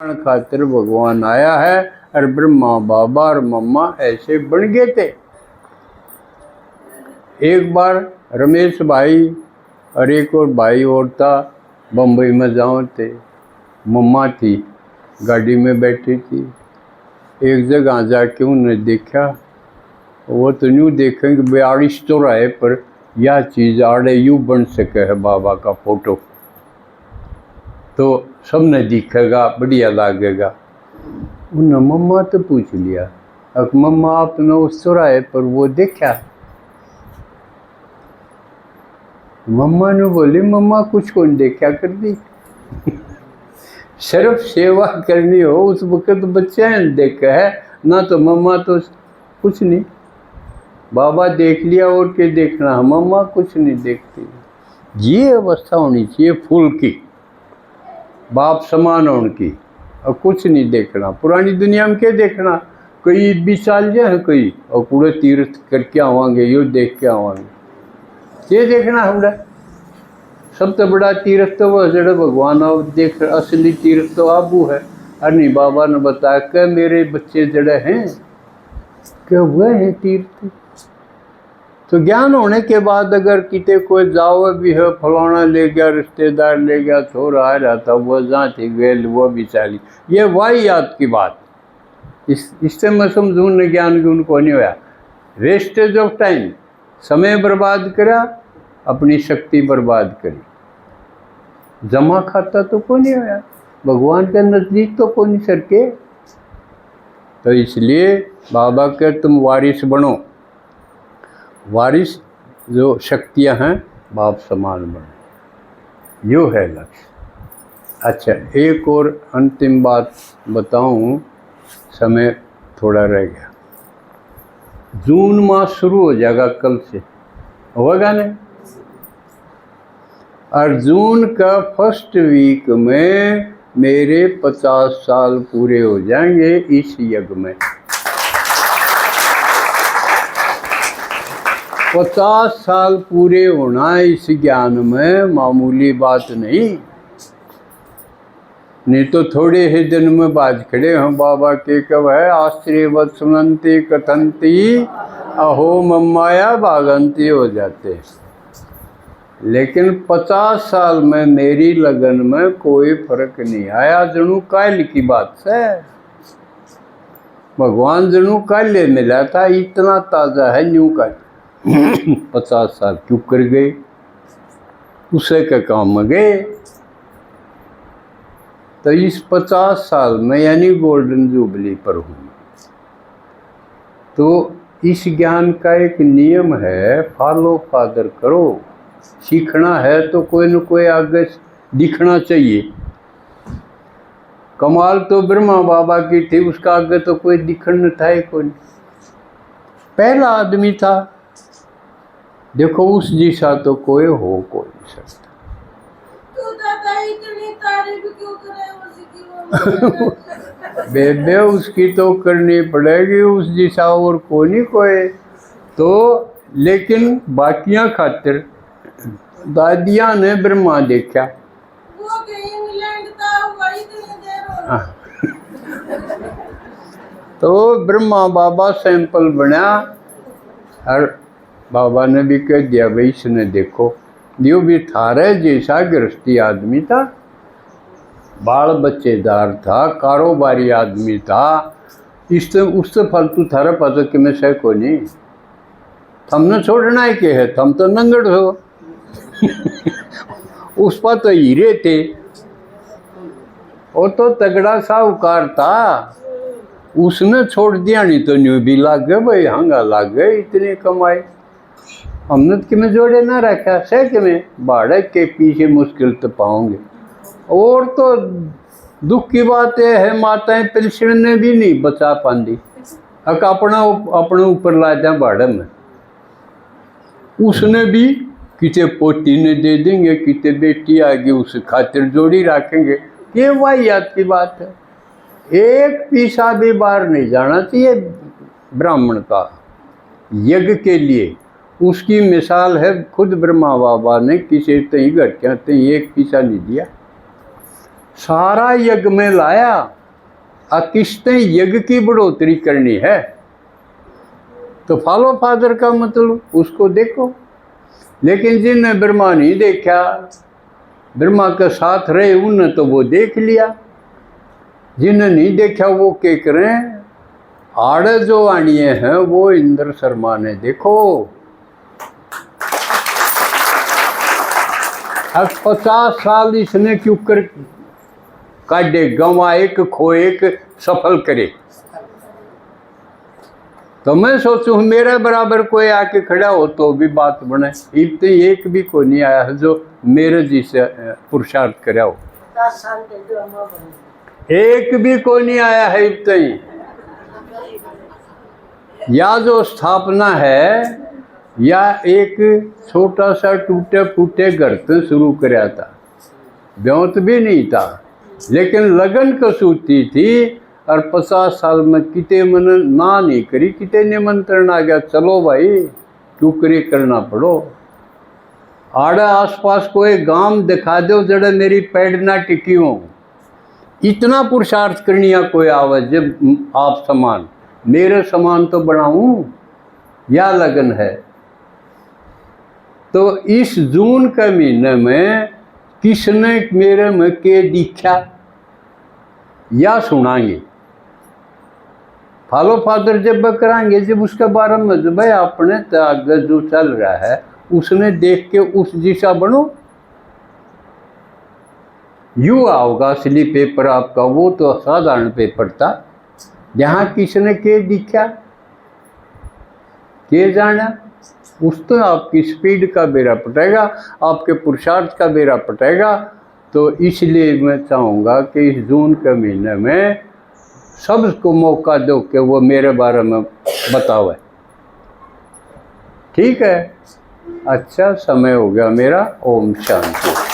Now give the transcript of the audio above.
खातिर भगवान आया है और ब्रह्मा बाबा और मम्मा ऐसे बन गए थे। एक बार रमेश भाई और एक और भाई और था, बम्बई में जाओ थे। मम्मा थी गाड़ी में बैठी थी। एक जगह जाके उन्होंने देखा, वो तो यूँ देखेंगे 42 तो रहे पर यह चीज़ आड़े यूँ बन सके है बाबा का फोटो, तो सबने दिखेगा, बढ़िया लगेगा। उन्होंने मम्मा तो पूछ लिया, अब मम्मा आपने उस चौराहे पर वो देखा? मम्मा ने बोली, मम्मा कुछ कौन देखा कर दी। सिर्फ सेवा करनी हो उस वक्त बच्चे ने देखा है ना, तो मम्मा तो कुछ नहीं। बाबा देख लिया और क्या देखना है, मम्मा कुछ नहीं देखती। ये अवस्था होनी चाहिए फूल की, बाप समान होने की, और कुछ नहीं देखना। पुरानी दुनिया में क्या देखना, कोई भी चाल जाए कोई और पूरे तीर्थ करके आवांगे, यो देख के आवांगे, ये देखना हमरा। सबसे बड़ा तीर्थ तो वह जड़े भगवान और देख, असली तीर्थ तो आबू है। अरे बाबा ने बताया कि मेरे बच्चे जड़े हैं क्या हुए हैं तीर्थ। तो ज्ञान होने के बाद अगर किते कोई जाओ भी है, फलाना ले गया, रिश्तेदार ले गया, छोरा आ जाता, वो जहाँ थी गए वो भी चाली, ये वही याद की बात। इससे मैं समझूँ न ज्ञान गुण को नहीं होया, वेस्टेज ऑफ टाइम, समय बर्बाद करा, अपनी शक्ति बर्बाद करी, जमा खाता तो को नहीं होया, भगवान के नज़दीक तो को नहीं सरके। तो इसलिए बाबा के तुम वारिस बनो, वारिस जो शक्तियां हैं बाप समान बनो, यो है लक्ष्य। अच्छा, एक और अंतिम बात बताऊं, समय थोड़ा रह गया। जून मास शुरू हो जाएगा कल से, होगा नहीं? और जून का फर्स्ट वीक में मेरे 50 साल पूरे हो जाएंगे इस यज्ञ में। 50 साल पूरे होना इस ज्ञान में मामूली बात नहीं। नहीं तो थोड़े ही दिन में बाज खड़े हम बाबा के कब है, आश्चर्यवत सुनंती कथंती अहो मम्माया भागंती हो जाते। लेकिन 50 साल में मेरी लगन में कोई फर्क नहीं आया, जणू काल की बात है। भगवान जणू काले मिला था, इतना ताज़ा है न्यू का। 50 साल क्यों कर गए, उसे के काम में गए। तो इस 50 साल में यानी गोल्डन जुबली पर हूँ। तो इस ज्ञान का एक नियम है, फॉलो फादर करो। सीखना है तो कोई न कोई आगे दिखना चाहिए। कमाल तो ब्रह्मा बाबा की थी, उसका आगे तो कोई दिखन था ही कोई। पहला आदमी था, देखो उस जैसा तो कोई हो कोई नहीं सकता। तो दादा इतनी तारीफ क्यों करे उसकी? बेबे उसकी तो करनी पड़ेगी, उस जैसा और कोई नहीं कोई। तो लेकिन बाकियां खातिर दादिया ने ब्रह्मा देखा, वो के इंग्लैंड था, वही इतनी देर हो। तो ब्रह्मा बाबा सैंपल बना और बाबा ने भी कह दिया भाई इसने देखो, यो भी थारे जैसा गृहस्थी आदमी था, बाल बच्चेदार था, कारोबारी आदमी था, इससे उससे फालतू थारा पास कि मैं से को नहीं। थमने छोड़ना है के है, थम तो नंगड़ हो। उस पर तो हीरे थे, वो तो तगड़ा साहूकार था, उसने छोड़ दिया, नहीं तो न्यू भी लाग गए भाई, हंगा लाग गए, इतने कमाए। हमने कि में जोड़े ना रखा से कि में बाढ़ के पीछे मुश्किल तो पाओगे। और तो दुख की बात यह है, माताएं पेंशन ने भी नहीं बचा पाती, अपने ऊपर ला जाए बाढ़ में। उसने भी किते पोती ने दे देंगे, किते बेटी आएगी उस खातिर जोड़ी रखेंगे। ये वही याद की बात है। एक पैसा भी बाहर नहीं जाना चाहिए ब्राह्मण का यज्ञ के लिए। उसकी मिसाल है खुद ब्रह्मा बाबा ने, किसी तही घटिया तही एक पैसा नहीं दिया। सारा यज्ञ में लाया, किसने यज्ञ की बढ़ोतरी करनी है तो फॉलो फादर का मतलब उसको देखो। लेकिन जिनने ब्रह्मा नहीं देखा, ब्रह्मा के साथ रहे, उनने तो वो देख लिया। जिन्हें नहीं देखा वो क्या करें, आड़े जो आनिए हैं वो इंद्र शर्मा ने देखो। अब 50 साल इसने क्यों कर काटे, गंवा एक खो एक सफल करे। तो मैं सोचूं मेरे बराबर कोई आके खड़ा हो तो भी बात बने। इतने एक भी कोई नहीं आया जो मेरे जिसे पुरुषार्थ करा हो। 10 साल के जो अम्मा बनी, एक भी कोई नहीं आया है इतने ही। या जो स्थापना है या एक छोटा सा टूटे फूटे घर से शुरू कराया था, ब्योत भी नहीं था, लेकिन लगन कसूती थी। और 50 साल में किते मन ना नहीं करी, किते निमंत्रण आ गया, चलो भाई क्यों करे करना पड़ो। आड़े आसपास कोई गांव दिखा दो जड़े मेरी पैड़ ना टिकी हो, इतना पुरुषार्थ करनिया कोई आवाज जब आप समान मेरे समान तो बनाऊं या लगन है। तो इस जून के महीने में किसने मेरे में के दीक्षा या सुनाएंगे, फॉलो फादर जब कराएंगे, जब उसके बारे में जो भाई अपने आगे जो चल रहा है उसने देख के उस दिशा बनो। यू आओगा असली पेपर आपका, वो तो असाधारण पेपर था जहाँ किसने के दिखा के जाना, उस तो आपकी स्पीड का बेड़ा पटेगा, आपके पुरुषार्थ का बेड़ा पटेगा। तो इसलिए मैं चाहूँगा कि इस जून के महीने में सबको मौका दो कि वो मेरे बारे में बताओ। ठीक है, अच्छा समय हो गया मेरा। ओम शांति।